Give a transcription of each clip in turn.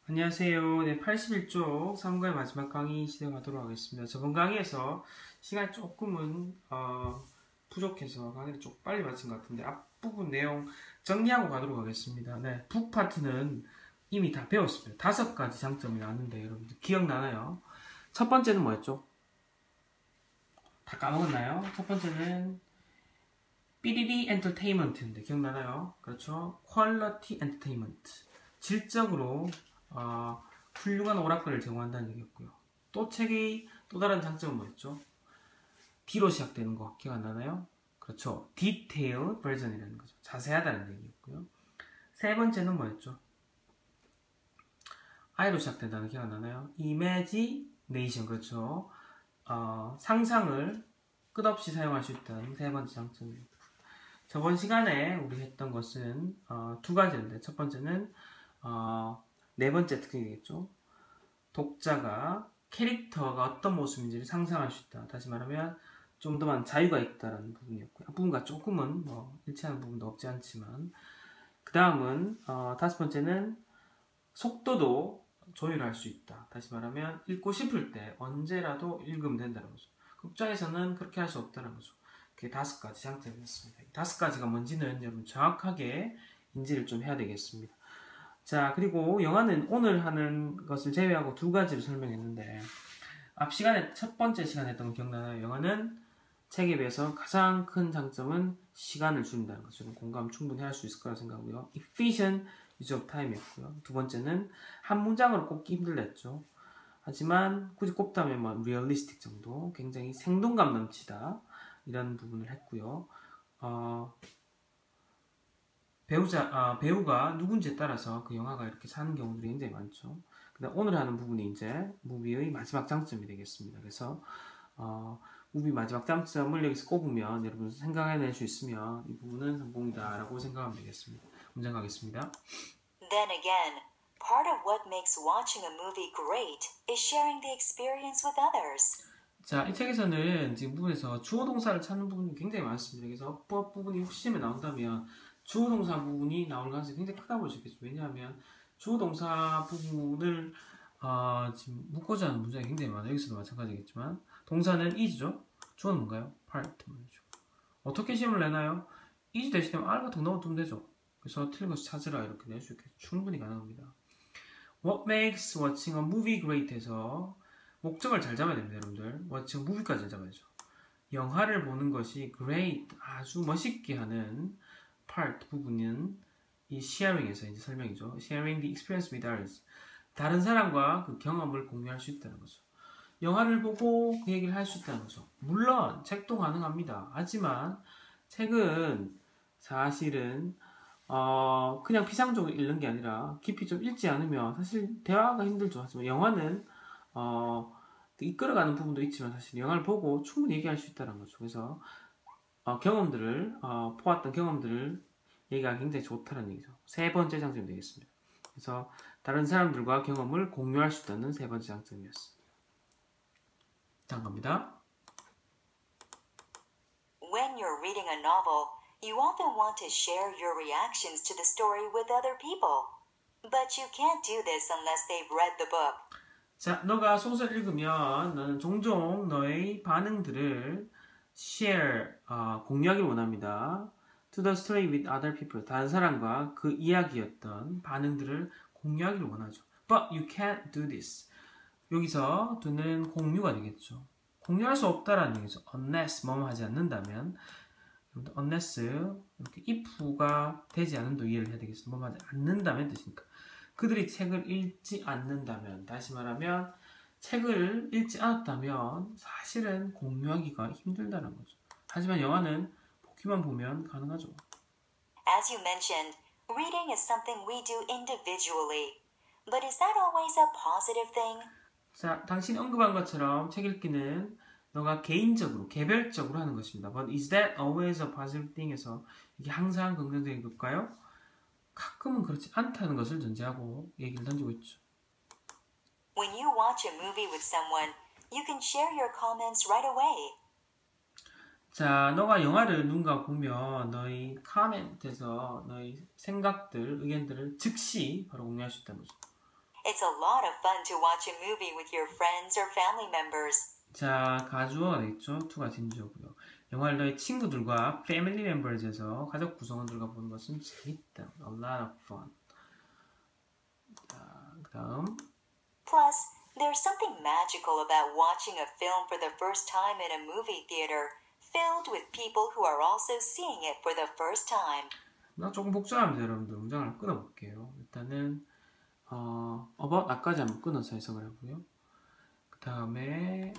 안녕하세요. 네, 81쪽 3과의 마지막 강의 시작하도록 하겠습니다. 저번 강의에서 시간이 조금은 부족해서 강의를 좀 빨리 마친 것 같은데 앞부분 내용 정리하고 가도록 하겠습니다. 네, 북 파트는 이미 다 배웠습니다. 5가지 장점이 나왔는데 여러분들 기억나나요? 첫 번째는 뭐였죠? 다 까먹었나요? 첫 번째는 삐리리 엔터테인먼트인데 기억나나요? 그렇죠? 퀄러티 엔터테인먼트. 질적으로 훌륭한 오락가를 제공한다는 얘기였고요. 또 책의 또 다른 장점은 뭐였죠? D로 시작되는 거 기억 안 나나요? 그렇죠. 디테일 버전이라는 거죠. 자세하다는 얘기였고요. 세 번째는 뭐였죠? I로 시작된다는 기억 안 나나요? 이미지네이션 그렇죠. 상상을 끝없이 사용할 수 있다는 세 번째 장점입니다. 저번 시간에 우리 했던 것은 두 가지인데 첫 번째는 네 번째 특징이겠죠. 독자가 캐릭터가 어떤 모습인지를 상상할 수 있다. 다시 말하면 좀 더 많은 자유가 있다는 부분이었고요. 부분과 조금은 일치하는 부분도 없지 않지만 그 다음은 다섯 번째는 속도도 조율할 수 있다. 다시 말하면 읽고 싶을 때 언제라도 읽으면 된다는 거죠. 극장에서는 그렇게 할 수 없다는 거죠. 그게 5가지 장점이었습니다. 이 5가지가 뭔지는 여러분 정확하게 인지를 좀 해야 되겠습니다. 자, 그리고 영화는 오늘 하는 것을 제외하고 2가지를 설명했는데 앞 시간에 첫 번째 시간에 했던 거 기억나나요? 영화는 책에 비해서 가장 큰 장점은 시간을 줄인다는 거죠. 저는 공감 충분히 할 수 있을 거라고 생각하고요. Efficient use of time이었고요. 두 번째는 한 문장으로 꼽기 힘들랬죠. 하지만 굳이 꼽다면 realistic 정도, 굉장히 생동감 넘치다 이런 부분을 했고요. 배우가 누군지에 따라서 그 영화가 이렇게 사는 경우들이 굉장히 많죠. 그다음 오늘 하는 부분이 이제 무비의 마지막 장점이 되겠습니다. 그래서 무비 마지막 장점을 여기서 꼽으면 여러분 생각해낼 수 있으면 이 부분은 성공이다라고 생각하면 되겠습니다. 문장 가겠습니다. Then again, part of what makes watching a movie great is sharing the experience with others. 자, 이 책에서는 지금 부분에서 주어 동사를 찾는 부분이 굉장히 많습니다. 그래서 어법 부분이 혹시 시험에 나온다면 주어 동사 부분이 나올 가능성이 굉장히 크다고 볼 수 있겠죠. 왜냐하면 주어 동사 부분을 지금 묶어져 하는 문장이 굉장히 많아요. 여기서도 마찬가지겠지만 동사는 is죠. 주어는 뭔가요? part 말이죠. 어떻게 시험을 내나요? is 대신에 r 같은 거 넣어두면 되죠. 그래서 틀린 것을 찾으라 이렇게 낼 수 있겠죠. 충분히 가능합니다. What makes watching a movie great 해서 목적을 잘 잡아야 됩니다, 여러분들. watching a movie까지 잘 잡아야죠. 영화를 보는 것이 great, 아주 멋있게 하는 part 부분은 이 sharing에서 이제 설명이죠. sharing the experience with others. 다른 사람과 그 경험을 공유할 수 있다는 거죠. 영화를 보고 그 얘기를 할 수 있다는 거죠. 물론 책도 가능합니다. 하지만 책은 사실은 그냥 피상적으로 읽는 게 아니라 깊이 좀 읽지 않으면 사실 대화가 힘들죠. 하지만 영화는 이끌어가는 부분도 있지만 사실 영화를 보고 충분히 얘기할 수 있다는 거죠. 그래서 경험들을 보았던 경험들을 얘기하기 굉장히 좋다는 얘기죠. 세 번째 장점이 되겠습니다. 그래서 다른 사람들과 경험을 공유할 수 있다는 세 번째 장점이었습니다. 다음 갑니다. When you're reading a novel, you often want to share your reactions to the story with other people. But you can't do this unless they've read the book. 자, 너가 소설을 읽으면 너는 종종 너의 반응들을 share, 공유하기를 원합니다. To the story with other people. 다른 사람과 그 이야기였던 반응들을 공유하기를 원하죠. But you can't do this. 여기서 do는 공유가 되겠죠. 공유할 수 없다라는 얘기죠. Unless 뭐뭐 하지 않는다면 unless 이렇게 if가 되지 않음도 이해를 해야 되겠습니다. 뭐뭐 하지 않는다면 뜻이니까. 그들이 책을 읽지 않는다면, 다시 말하면 책을 읽지 않았다면 사실은 공유하기가 힘들다는 거죠. 하지만 영화는 보기만 보면 가능하죠. As you mentioned, reading is something we do individually. But is that always a positive thing? 자, 당신이 언급한 것처럼 책 읽기는 너가 개인적으로, 개별적으로 하는 것입니다. But is that always a positive thing에서 이게 항상 긍정적인 걸까요? 가끔은 그렇지 않다는 것을 전제하고 얘기를 던지고 있죠. When you watch a movie with someone, you can share your comments right away. 자, 너가 영화를 누군가 보면 너의 카멘트에서 너의 생각들, 의견들을 즉시 바로 공유할 수 있다는 거죠. It's a lot of fun to watch a movie with your friends or family members. 자, 가주어가 되겠죠. to가 진주어고요. 영화를 너의 친구들과 family members에서 가족 구성원들과 보는 것은 재밌다. A lot of fun. 자, 그 다음. Plus, there's something magical about watching a film for the first time in a movie theater, filled with people who are also seeing it for the first time. 나 조금 복잡합니다, 여러분들. 문장을 끊어볼게요. 일단은 about 나까지 한번 끊어서 해석을 하고요. 그 다음에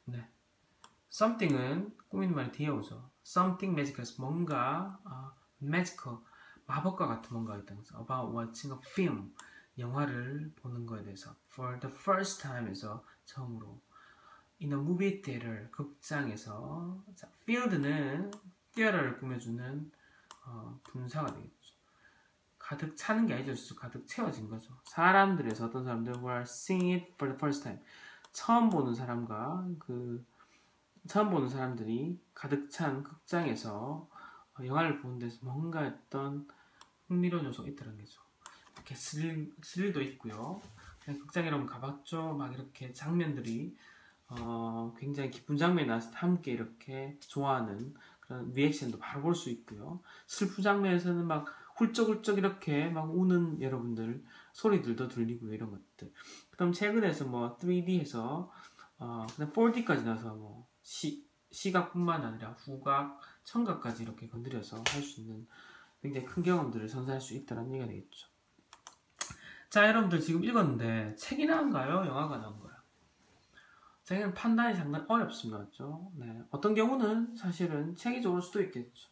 네. something은 꾸미는 말이 뒤에 오죠. something magical, 뭔가 magical, 마법과 같은 뭔가가 있다는 거죠. about watching a film, 영화를 보는 거에 대해서 for the first time에서 처음으로 in a movie theater, 극장에서. 자, filled는 theater를 꾸며주는 분사가 되겠죠. 가득 차는 게 아니죠. 가득 채워진 거죠. 사람들에서 어떤 사람들 who are seeing it for the first time, 처음 보는 사람과 처음 보는 사람들이 가득 찬 극장에서 영화를 보는 데서 뭔가 어떤 흥미로운 요소가 있다는 거죠. 이렇게 스릴도 있고요. 그냥 극장에 한번 가봤죠. 막 이렇게 장면들이 굉장히 기쁜 장면이 나왔을 때 함께 이렇게 좋아하는 그런 리액션도 바로 볼 수 있고요. 슬픈 장면에서는 막 훌쩍훌쩍 이렇게 막 우는 여러분들 소리들도 들리고요. 이런 것들. 그다음 최근에서 뭐 3D에서 그다음 4D까지 나서 뭐 시각뿐만 아니라 후각, 청각까지 이렇게 건드려서 할 수 있는 굉장히 큰 경험들을 선사할 수 있다는 얘기가 되겠죠. 자, 여러분들 지금 읽었는데 책이 나은가요? 영화가 나은가요? 책은 판단이 상당히 어렵습니다. 맞죠? 네. 어떤 경우는 사실은 책이 좋을 수도 있겠죠.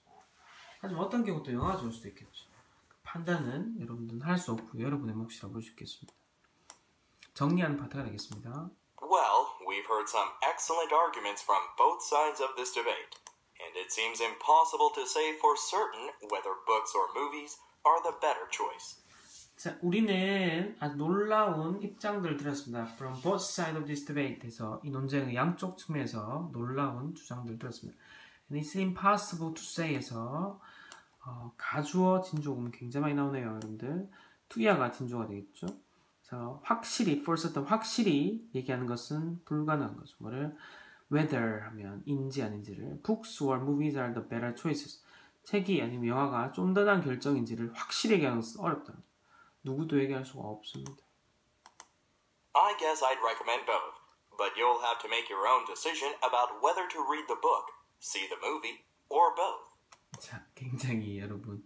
하지만 어떤 경우도 영화가 좋을 수도 있겠죠. 판단은 여러분들은 할 수 없고 여러분의 몫이라고 볼 수 있겠습니다. 정리하는 파트가 되겠습니다. Well, we've heard some excellent arguments from both sides of this debate, and it seems impossible to say for certain whether books or movies are the better choice. 자, 우리는 아주 놀라운 입장들을 들었습니다. From both sides of this debate에서 이 논쟁의 양쪽 측면에서 놀라운 주장들을 들었습니다. And it's impossible to say에서 가주어 진주어가 굉장히 많이 나오네요, 여러분들. 투야가 진주어가 되겠죠. 자, 확실히, for certain, 확실히 얘기하는 것은 불가능한 거죠. 뭐를 whether 하면 인지 아닌지를 books or movies are the better choices. 책이 아니면 영화가 좀 더 나은 결정인지를 확실히 얘기하는 것은 어렵다. 누구도 얘기할 수가 없습니다. I guess I'd recommend both, but you'll have to make your own decision about whether to read the book, see the movie, or both. 자, 굉장히 여러분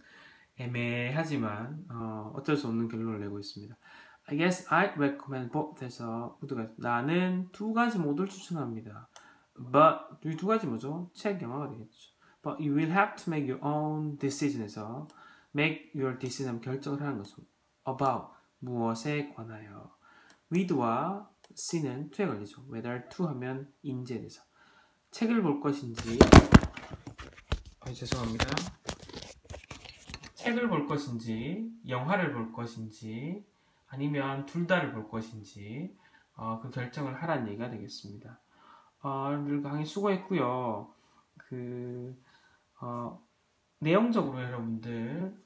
애매하지만 어쩔 수 없는 결론을 내고 있습니다. I guess I'd recommend both에서 모두가 나는 두 가지 모두를 추천합니다. But 이 두 가지 뭐죠? 책, 영화가 되겠죠. But you will have to make your own decision에서 make your decision 결정을 하는 거죠. About 무엇에 관하여. With와 C는 to에 걸리죠. Whether to 하면 인지에 대해서. 책을 볼 것인지 죄송합니다. 책을 볼 것인지 영화를 볼 것인지 아니면 둘 다를 볼 것인지 그 결정을 하라는 얘기가 되겠습니다. 여러분들 강의 수고했고요. 내용적으로 여러분들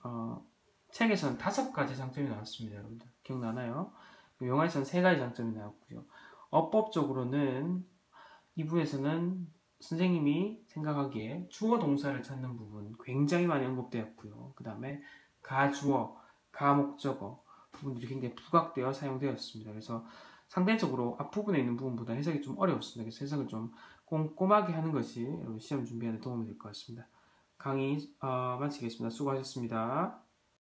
책에서는 5가지 장점이 나왔습니다. 여러분들 기억나나요? 영화에서는 3가지 장점이 나왔고요. 어법적으로는 이 부분에서는 선생님이 생각하기에 주어 동사를 찾는 부분 굉장히 많이 언급되었고요. 그 다음에 가주어, 가목적어 부분들이 굉장히 부각되어 사용되었습니다. 그래서 상대적으로 앞부분에 있는 부분보다 해석이 좀 어려웠습니다. 그래서 해석을 좀 꼼꼼하게 하는 것이 여러분 시험 준비하는 데 도움이 될 것 같습니다. 강의 마치겠습니다. 수고하셨습니다.